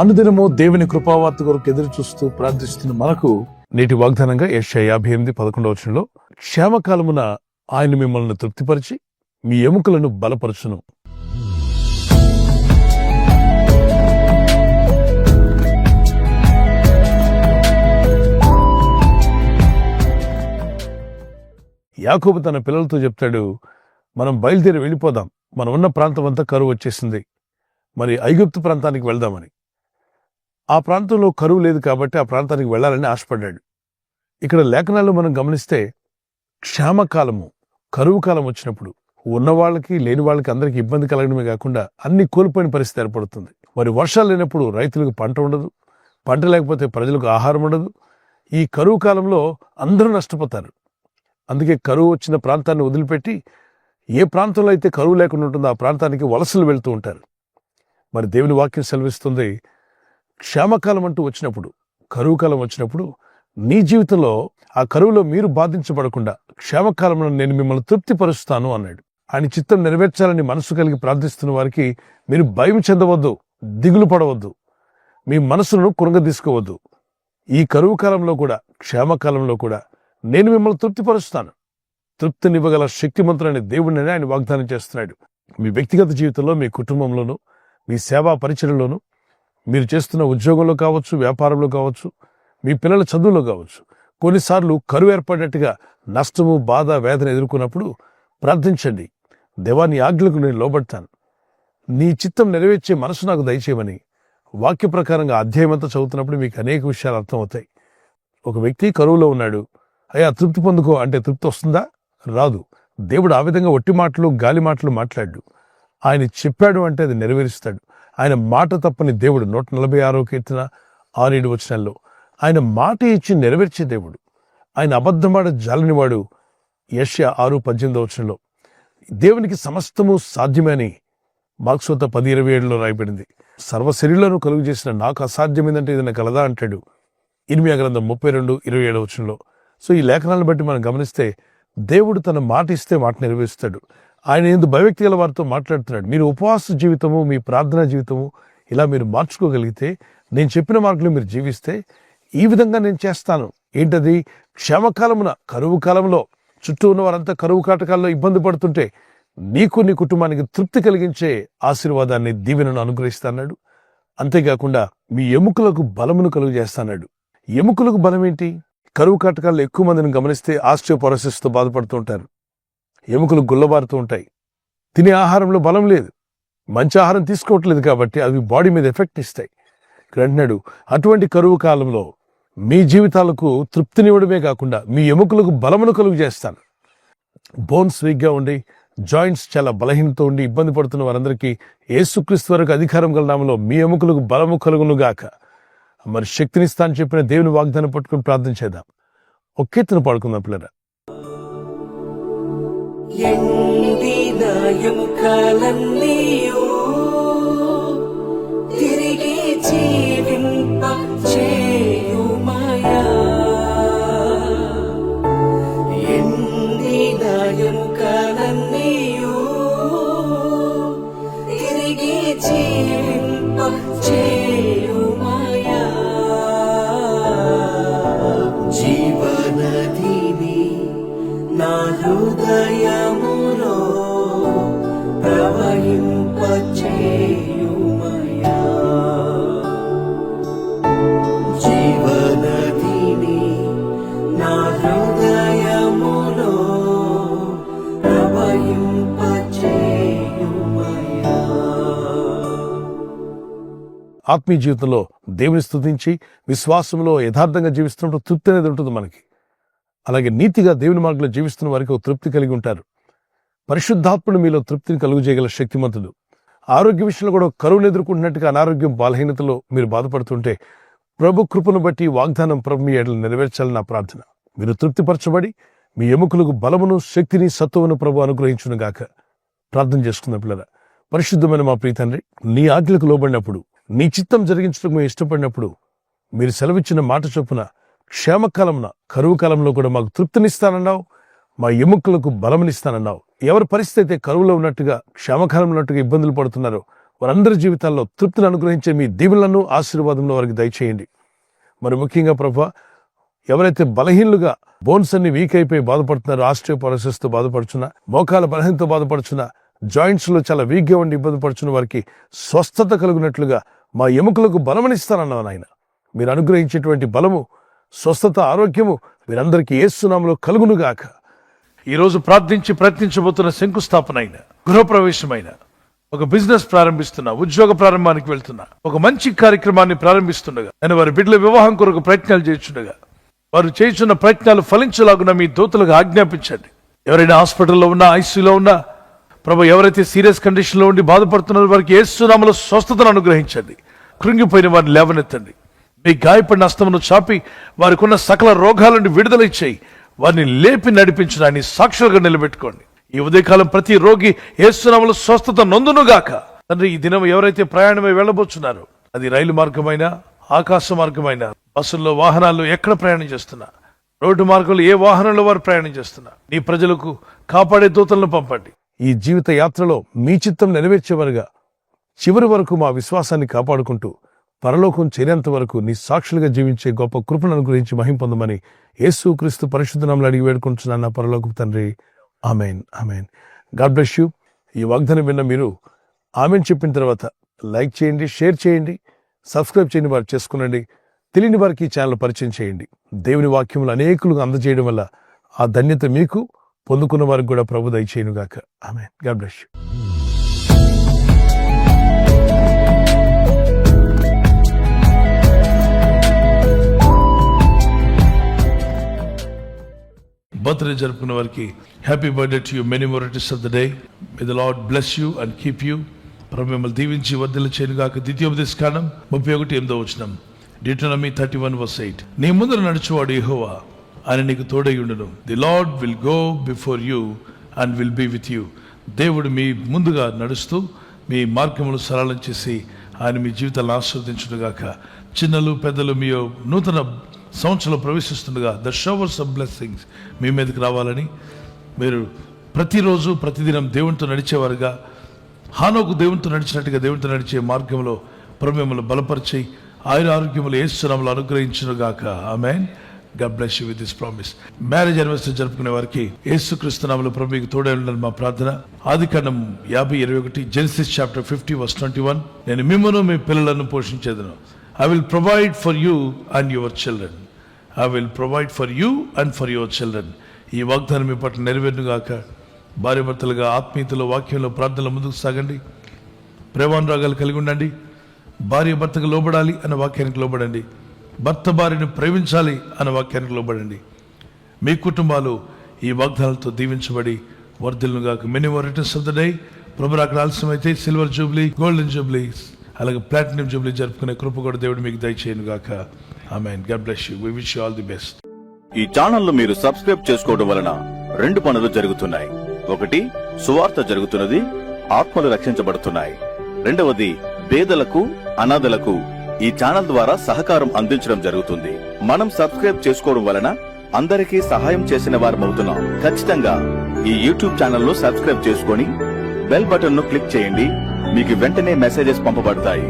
అనుదినము దేవుని కృపావార్త కొరకు ఎదురు చూస్తూ ప్రార్థిస్తున్న మనకు నేటి వాగ్దానంగా యెషయా 58:11 క్షేమకాలమున ఆయన మిమ్మల్ని తృప్తిపరిచి మీ ఎముకలను బలపరచును. యాకోబు తన పిల్లలతో చెప్తాడు, మనం బయలుదేరి వెళ్ళిపోదాం, మనం ఉన్న ప్రాంతం అంతా కరువు వచ్చేసింది, మరి ఐగుప్తు ప్రాంతానికి వెళ్దామని. ఆ ప్రాంతంలో కరువు లేదు కాబట్టి ఆ ప్రాంతానికి వెళ్లాలని ఆశపడ్డాడు. ఇక్కడ లేఖనాల్లో మనం గమనిస్తే క్షేమకాలము, కరువు కాలం వచ్చినప్పుడు ఉన్నవాళ్ళకి లేని వాళ్ళకి అందరికీ ఇబ్బంది కలగడమే కాకుండా అన్ని కోల్పోయిన పరిస్థితి ఏర్పడుతుంది. మరి వర్షాలు లేనప్పుడు రైతులకు పంట ఉండదు, పంట లేకపోతే ప్రజలకు ఆహారం ఉండదు. ఈ కరువు కాలంలో అందరూ నష్టపోతారు. అందుకే కరువు వచ్చిన ప్రాంతాన్ని వదిలిపెట్టి ఏ ప్రాంతంలో అయితే కరువు లేకుండా ఉంటుందో ఆ ప్రాంతానికి వలసలు వెళ్తూ ఉంటారు. మరి దేవుని వాక్యం సెలవిస్తుంది, క్షేమకాలం అంటూ వచ్చినప్పుడు, కరువు కాలం వచ్చినప్పుడు నీ జీవితంలో ఆ కరువులో మీరు బాధించబడకుండా క్షేమకాలంలో నేను మిమ్మల్ని తృప్తిపరుస్తాను అన్నాడు. ఆయన చిత్తం నెరవేర్చాలని మనసు కలిగి ప్రార్థిస్తున్న వారికి మీరు భయం చెందవద్దు, దిగులు పడవద్దు, మీ మనసును కృంగదీసుకోవద్దు. ఈ కరువు కాలంలో కూడా, క్షేమకాలంలో కూడా నేను మిమ్మల్ని తృప్తిపరుస్తాను. తృప్తినివ్వగల శక్తిమంతుడైన దేవుడిని ఆయన వాగ్దానం చేస్తున్నాడు. మీ వ్యక్తిగత జీవితంలో, మీ కుటుంబంలోనూ, మీ సేవా పరిచర్యలోనూ, మీరు చేస్తున్న ఉద్యోగంలో కావచ్చు, వ్యాపారంలో కావచ్చు, మీ పిల్లల చదువులో కావచ్చు, కొన్నిసార్లు కరువు ఏర్పడినట్టుగా నష్టము, బాధ, వేదన ఎదుర్కొన్నప్పుడు ప్రార్థించండి. దేవా, నీ ఆజ్ఞలకు నేను లోబడతాను, నీ చిత్తం నెరవేర్చే మనసు నాకు దయచేయమని వాక్య ప్రకారంగా అధ్యాయం అంతా చదువుతున్నప్పుడు మీకు అనేక విషయాలు అర్థమవుతాయి. ఒక వ్యక్తి కరువులో ఉన్నాడు, అయ్యా తృప్తి పొందుకో అంటే తృప్తి వస్తుందా? రాదు. దేవుడు ఆ విధంగా ఒట్టి మాటలు, గాలి మాటలు మాట్లాడు. ఆయన చెప్పాడు అంటే అది నెరవేరుస్తాడు. ఆయన మాట తప్పని దేవుడు. 146వ కీర్తన 6-7 వచనాల్లో ఆయన మాట ఇచ్చి నెరవేర్చే దేవుడు. ఆయన అబద్ధమాట జాలనివాడు. యెషయా 6:18 వచనంలో దేవునికి సమస్తము సాధ్యమని మార్క్స్ 10:27 రాయబడింది. సర్వశరీరులను కలుగు చేసిన నాకు అసాధ్యమైందంటే ఏదైనా కలదా అంటాడు ఇర్మియా గ్రంథం 32:27 వచనంలో. సో ఈ లేఖనాలను బట్టి మనం గమనిస్తే దేవుడు తన మాట ఇస్తే మాట నెరవేరుస్తాడు. ఆయన ఎందుకు భయభక్తి గల వారితో మాట్లాడుతున్నాడు. మీరు ఉపవాస జీవితము, మీ ప్రార్థనా జీవితము ఇలా మీరు మార్చుకోగలిగితే, నేను చెప్పిన మార్గంలో మీరు జీవిస్తే ఈ విధంగా నేను చేస్తాను. ఏంటది? క్షేమకాలమున, కరువు కాలంలో చుట్టూ ఉన్న వారంతా కరువు కాటకాల్లో ఇబ్బంది పడుతుంటే నీకు, నీ కుటుంబానికి తృప్తి కలిగించే ఆశీర్వాదాన్ని, దీవెనను అనుగ్రహిస్తాడు. అంతేకాకుండా మీ ఎముకలకు బలమును కలుగు చేస్తాడు. ఎముకలకు బలం ఏంటి? కరువు కాటకాల్లో ఎక్కువ మందిని గమనిస్తే ఆస్టియోపోరోసిస్తో బాధపడుతూ ఉంటారు. ఎముకలు గుల్లబారుతూ ఉంటాయి. తినే ఆహారంలో బలం లేదు, మంచి ఆహారం తీసుకోవట్లేదు కాబట్టి అవి బాడీ మీద ఎఫెక్ట్ ఇస్తాయి. ఇక్కడ అంటున్నాడు, అటువంటి కరువు కాలంలో మీ జీవితాలకు తృప్తినివ్వడమే కాకుండా మీ ఎముకలకు బలమును కలుగు చేస్తాను. బోన్స్ వీక్గా ఉండి, జాయింట్స్ చాలా బలహీనతో ఉండి ఇబ్బంది పడుతున్న వారందరికీ యేసుక్రీస్తు వరకు అధికారం గల నామములో మీ ఎముకలకు బలము కలుగును గాక. మరి శక్తినిస్తా అని చెప్పిన దేవుని వాగ్దానం పట్టుకుని ప్రార్థన చేద్దాం. ఒక కీర్తన పాడుకుందాం పిల్లరా. తిరిగి జీవింప చేయుమయా, ఎండిన ఎముకలన్నీయు తిరిగి జీవింప చేయుమయా. జీవనదిని నా హృదయములో ప్రవహింప చేయుమయా. జీవనదిని నా హృదయములో ప్రవహింప చేయుమయా. ఆత్మీయ జీవితంలో దేవుని స్తుతించి విశ్వాసంలో యథార్థంగా జీవిస్తున్నప్పుడు తృప్తి అనేది ఉంటుంది మనకి. అలాగే నీతిగా దేవుని మార్గంలో జీవిస్తున్న వారికి ఒక తృప్తి కలిగి ఉంటారు. పరిశుద్ధాత్ముడు మీలో తృప్తిని కలుగు చేయగల శక్తిమంతుడు. ఆరోగ్య విషయంలో కూడా కరువును ఎదుర్కొంటున్నట్టుగా అనారోగ్యం, బలహీనతలో మీరు బాధపడుతుంటే ప్రభు కృపను బట్టి వాగ్దానం ప్రభు మీ ఎడల నెరవేర్చాలని నా ప్రార్థన. మీరు తృప్తిపరచబడి మీ ఎముకలకు బలమును, శక్తిని, సత్వమును ప్రభు అనుగ్రహించును గాక. ప్రార్థన చేసుకుందాం పిల్లరా. పరిశుద్ధమైన మా ప్రియ తండ్రి, నీ ఆజ్ఞలకు లోబడినప్పుడు, నీ చిత్తం జరిగించడానికి మేము ఇష్టపడినప్పుడు, మీరు సెలవిచ్చిన మాట చొప్పున క్షేమకాలమున, కరువు కాలంలో కూడా మాకు తృప్తినిస్తానన్నావు, మా ఎముకలకు బలమునిస్తానన్నావు. ఎవరి పరిస్థితి అయితే కరువులో ఉన్నట్టుగా, క్షేమకాలంలో ఉన్నట్టుగా ఇబ్బందులు పడుతున్నారో వారందరి జీవితాల్లో తృప్తిని అనుగ్రహించే మీ దీవెనలను ఆశీర్వాదంలో వారికి దయచేయండి. మరి ముఖ్యంగా ప్రభా, ఎవరైతే బలహీనులుగా బోన్స్ అన్ని వీక్ అయిపోయి బాధపడుతున్నారు, ఆస్టియోపరోసిస్ తో బాధపడుచున్నా, మోకాల బలహీనతో బాధపడుచున్నా, జాయింట్స్ లో చాలా వీక్ గా ఉండి ఇబ్బంది పడుచున్న వారికి స్వస్థత కలుగునట్లుగా మా ఎముకలకు బలమనిస్తానన్నావు నాయన. మీరు అనుగ్రహించేటువంటి బలము, స్వస్థత, ఆరోగ్యము మీరందరికీ యేసు నామములో కలుగునుగాక. ఈ రోజు ప్రార్థించి ప్రయత్నించబోతున్న శంకుస్థాపన అయిన, గృహప్రవేశమైన, ఒక బిజినెస్ ప్రారంభిస్తున్నా, ఉద్యోగ ప్రారంభానికి వెళ్తున్నా, ఒక మంచి కార్యక్రమాన్ని ప్రారంభిస్తుండగా, నేను వారి బిడ్డల వివాహం కొరకు ప్రయత్నాలు చేస్తుండగా, వారు చేస్తున్న ప్రయత్నాలు ఫలించలాగున మీ దూతలకు ఆజ్ఞాపించండి. ఎవరైనా హాస్పిటల్లో ఉన్నా, ఐసీయూలో ఉన్నా, ప్రభు ఎవరైతే సీరియస్ కండిషన్ లో ఉండి బాధపడుతున్నారో వారికి యేసు నామములో స్వస్థతను అనుగ్రహించండి. కృంగిపోయిన వారిని లేవనెత్తండి. మీ గాయపడిన హస్తమును చాపి వారికి ఉన్న సకల రోగాల నుండి విడుదల ఇచ్చేయి. వారిని లేపి నడిపించడాన్ని సాక్షులుగా నిలబెట్టుకోండి. ఈ ఉదయకాలం ప్రతి రోగి యేసు నామములో స్వస్థత నొందునుగాక. తండ్రి, ఈ దినం ఎవరైతే ప్రయాణమై వెళ్ళబోతున్నారో, అది రైలు మార్గమైనా, ఆకాశ మార్గమైనా, బస్సుల్లో, వాహనాల్లో ఎక్కడ ప్రయాణం చేస్తున్నా, రోడ్డు మార్గంలో ఏ వాహనంలో వారు ప్రయాణం చేస్తున్నా, నీ ప్రజలకు కాపాడే దూతలను పంపండి. ఈ జీవిత యాత్రలో మీ చిత్తం నెరవేర్చేవారుగా చివరి వరకు మా విశ్వాసాన్ని కాపాడుకుంటూ పరలోకం చేరేంత వరకు నీ సాక్షులుగా జీవించే గొప్ప కృపను అనుగ్రహించి మహిమ పొందమని యేసుక్రీస్తు పరిశుద్ధ నామములో అడిగి వేడుకుంటున్నాను నా పరలోకపు తండ్రి. Amen, amen. God bless you. ఈ వాగ్దానం విన్న మీరు ఆమెన్ చెప్పిన తర్వాత లైక్ చేయండి, షేర్ చేయండి, సబ్స్క్రైబ్ చేయని వారు చేసుకునండి. తెలియని వారికి ఈ ఛానల్ పరిచయం చేయండి. దేవుని వాక్యములు అనేకులుగా అందజేయడం వల్ల ఆ ధన్యత మీకు, పొందుకున్న వారికి కూడా ప్రభు దయచేయునుగాక. Amen. God bless you. Birthday జరుపుకున్న వారికి happy birthday to you, many more returns of the day. May the Lord bless you and keep you. ప్రభు మిమ్మల్ని దీవించి వర్ధిల్ల చేయనుగాక. ద్వితీయోపదేశకాండం 31:8 Deuteronomy 31:8. నీ ముందర నడుచువాడు యెహోవా, ఆయన నీకు తోడైయుండును. The Lord will go before you and will be with you. దేవుడు మీ ముందుగా నడుస్తూ మీ మార్గములు సరళం చేసి ఆయన మీ జీవితాలను ఆశీర్వదించునుగాక. చిన్నలు పెద్దలు మీ నూతన సంవత్సరంలో ప్రవేశిస్తుండగా ద షవర్స్ ఆఫ్ బ్లెస్సింగ్స్ మీ మీదకి రావాలని, మీరు ప్రతిరోజు ప్రతిదినం దేవునితో నడిచేవారుగా, హానోకు దేవునితో నడిచినట్టుగా దేవునితో నడిచే మార్గంలో ప్రభు మిమ్మల్ని బలపరిచి ఆయన ఆరోగ్యములు యేసు నామములో అనుగ్రహించునుగాక. ఆమేన్. God bless you with this promise. Marriage anniversary జరుపుకునే వారికి యేసుక్రీస్తు నామములో ప్రభువుకి తోడై ఉండాలని మా ప్రార్థన. ఆదికాండం 50:21, Genesis chapter 50:21. నేను మిమ్మును మీ పిల్లలను పోషించేదను. I will provide for you and your children. I will provide for you and for your children. ఈ వాగ్దానం మీ పట్ల నెరవేరునుగాక. భార్య భర్తలుగా ఆత్మీయతలో, వాక్యంలో, ప్రార్థనలో ముందుకు సాగండి. ప్రేమానురాగాలు కలిగి ఉండండి. భార్య భర్తకు లోబడాలి అన్న వాక్యానికి లోబడండి. భర్త భార్యను ప్రేమించాలి అన్న వాక్యానికి లోబడండి. మీ కుటుంబాలు ఈ వాగ్దానాలతో దీవించబడి వర్ధిల్లుగాక. Many more returns of the day. ప్రభు అక్కడ ఆలస్యమైతే సిల్వర్ జూబ్లీ, గోల్డెన్ జూబ్లీ, అలాగే ప్లాటినం జూబ్లీ జరుపుకునే కృప కూడా దేవుడు మీకు దయచేయనుగాక. Amen. God bless you. We wish you all the best. ఈ ఛానల్ ను మీరు సబ్స్క్రైబ్ చేసుకోవడం వలన 2 పనులు జరుగుతున్నాయి. ఒకటి, సువార్త జరుగుతున్నది, ఆత్మలు రక్షించబడుతున్నాయి. రెండవది, పేదలకు, అనాథలకు ఈ ఛానల్ ద్వారా సహకారం అందించడం జరుగుతుంది. మనం సబ్స్క్రైబ్ చేసుకోవడం వలన అందరికీ సహాయం చేసిన వారమవుతున్నాం. ఖచ్చితంగా ఈ యూట్యూబ్ ఛానల్ ను సబ్స్క్రైబ్ చేసుకొని బెల్ బటన్ ను క్లిక్ చేయండి. మీకు వెంటనే మెసేజెస్ పంపబడతాయి.